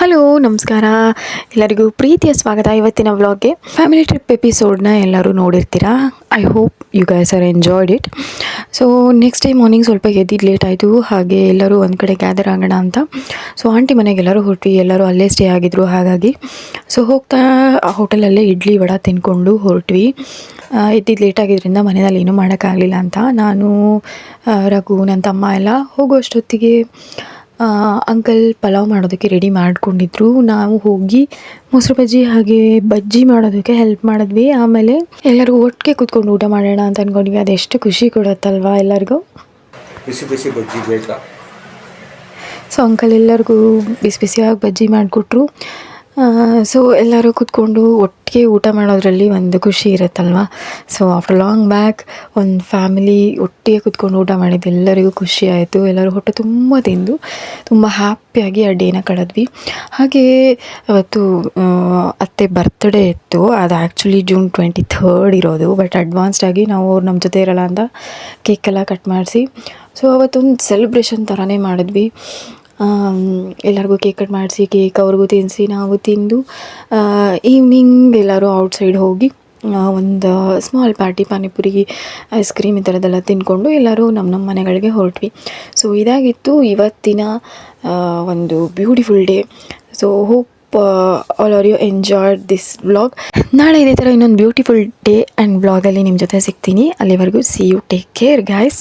Hello ನಮಸ್ಕಾರ, ಎಲ್ಲರಿಗೂ ಪ್ರೀತಿಯ ಸ್ವಾಗತ. ಇವತ್ತಿನ ವ್ಲಾಗ್ಗೆ ಫ್ಯಾಮಿಲಿ ಟ್ರಿಪ್ ಎಪಿಸೋಡ್ನ ಎಲ್ಲರೂ ನೋಡಿರ್ತೀರಾ. I hope you guys are enjoyed it. So next day morning ಸ್ವಲ್ಪ ಎದ್ದಿದ್ದು ಲೇಟ್ ಆಯಿತು. ಹಾಗೆ ಎಲ್ಲರೂ ಒಂದು ಕಡೆ ಗ್ಯಾದರ್ ಆಗೋಣ ಅಂತ ಸೊ ಆಂಟಿ ಮನೆಗೆ ಎಲ್ಲರೂ ಹೊರಟ್ವಿ. ಎಲ್ಲರೂ ಅಲ್ಲೇ ಸ್ಟೇ ಆಗಿದ್ರು. ಹಾಗಾಗಿ ಸೊ ಹೋಗ್ತಾ ಹೋಟೆಲಲ್ಲೇ ಇಡ್ಲಿ ವಡೆ ತಿನ್ಕೊಂಡು ಹೊರಟ್ವಿ. ಎದ್ದಿದ್ದು ಲೇಟ್ ಆಗಿದ್ದರಿಂದ ಮನೆಯಲ್ಲಿ ಏನೂ ಮಾಡೋಕ್ಕಾಗಲಿಲ್ಲ ಅಂತ ನಾನು ರಘು ನನ್ನ ತಮ್ಮ ಎಲ್ಲ ಹೋಗುವಷ್ಟೊತ್ತಿಗೆ ಅಂಕಲ್ ಪಲಾವ್ ಮಾಡೋದಕ್ಕೆ ರೆಡಿ ಮಾಡ್ಕೊಂಡಿದ್ರು. ನಾವು ಹೋಗಿ ಮೊಸರು ಬಜ್ಜಿ ಹಾಗೆ ಬಜ್ಜಿ ಮಾಡೋದಕ್ಕೆ ಹೆಲ್ಪ್ ಮಾಡಿದ್ವಿ. ಆಮೇಲೆ ಎಲ್ಲರೂ ಒಟ್ಟಿಗೆ ಕೂತ್ಕೊಂಡು ಊಟ ಮಾಡೋಣ ಅಂತ ಅಂದ್ಕೊಂಡ್ವಿ. ಅದೆಷ್ಟು ಖುಷಿ ಕೊಡುತ್ತಲ್ವಾ ಎಲ್ಲರಿಗೂ. ಬಿಸಿ ಬಿಸಿ ಬಜ್ಜಿ ಬೇಕಾ? ಸೊ ಅಂಕಲ್ ಎಲ್ಲರಿಗೂ ಬಿಸಿ ಬಿಸಿಯಾಗಿ ಬಜ್ಜಿ ಮಾಡಿಕೊಟ್ರು. ಸೊ ಎಲ್ಲರೂ ಕೂತ್ಕೊಂಡು ಒಟ್ಟಿಗೆ ಊಟ ಮಾಡೋದ್ರಲ್ಲಿ ಒಂದು ಖುಷಿ ಇರುತ್ತಲ್ವ. ಸೊ ಆಫ್ಟರ್ ಲಾಂಗ್ ಬ್ಯಾಕ್ ಒಂದು ಫ್ಯಾಮಿಲಿ ಒಟ್ಟಿಗೆ ಕೂತ್ಕೊಂಡು ಊಟ ಮಾಡಿದ್ದು ಎಲ್ಲರಿಗೂ ಖುಷಿ ಆಯಿತು. ಎಲ್ಲರೂ ಹೊಟ್ಟೆ ತುಂಬ ತಿಂದು ತುಂಬ ಹ್ಯಾಪಿಯಾಗಿ ಆ ಡೇನ ಕಳೆದ್ವಿ. ಹಾಗೆ ಅವತ್ತು ಅತ್ತೆ ಬರ್ತ್ಡೇ ಇತ್ತು. ಅದು ಆ್ಯಕ್ಚುಲಿ June 23rd ಇರೋದು. ಬಟ್ ಅಡ್ವಾನ್ಸ್ಡಾಗಿ ನಾವು ಅವ್ರು ನಮ್ಮ ಜೊತೆ ಇರೋಲ್ಲ ಅಂತ ಕೇಕೆಲ್ಲ ಕಟ್ ಮಾಡಿಸಿ ಸೊ ಅವತ್ತೊಂದು ಸೆಲೆಬ್ರೇಷನ್ ಥರನೇ ಮಾಡಿದ್ವಿ. ಎಲ್ಲರಿಗೂ ಕೇಕ್ ಕಟ್ ಮಾಡಿಸಿ ಕೇಕ್ ಅವ್ರಿಗೂ ತಿನ್ನಿಸಿ ನಾವು ತಿಂದು ಈವ್ನಿಂಗ್ ಎಲ್ಲರೂ ಔಟ್ಸೈಡ್ ಹೋಗಿ ಒಂದು small party panipuri ice cream ಈ ಥರದ್ದೆಲ್ಲ ತಿಂದ್ಕೊಂಡು ಎಲ್ಲರೂ ನಮ್ಮ ಮನೆಗಳಿಗೆ ಹೊರಟ್ವಿ. ಸೊ ಇದಾಗಿತ್ತು ಇವತ್ತಿನ ಒಂದು beautiful day. So hope all are you enjoyed this vlog. ನಾಳೆ ಇದೇ ಥರ ಇನ್ನೊಂದು ಬ್ಯೂಟಿಫುಲ್ ಡೇ ಆ್ಯಂಡ್ ವ್ಲಾಗಲ್ಲಿ ನಿಮ್ಮ ಜೊತೆ ಸಿಗ್ತೀನಿ. ಅಲ್ಲಿವರೆಗೂ see you, take care guys.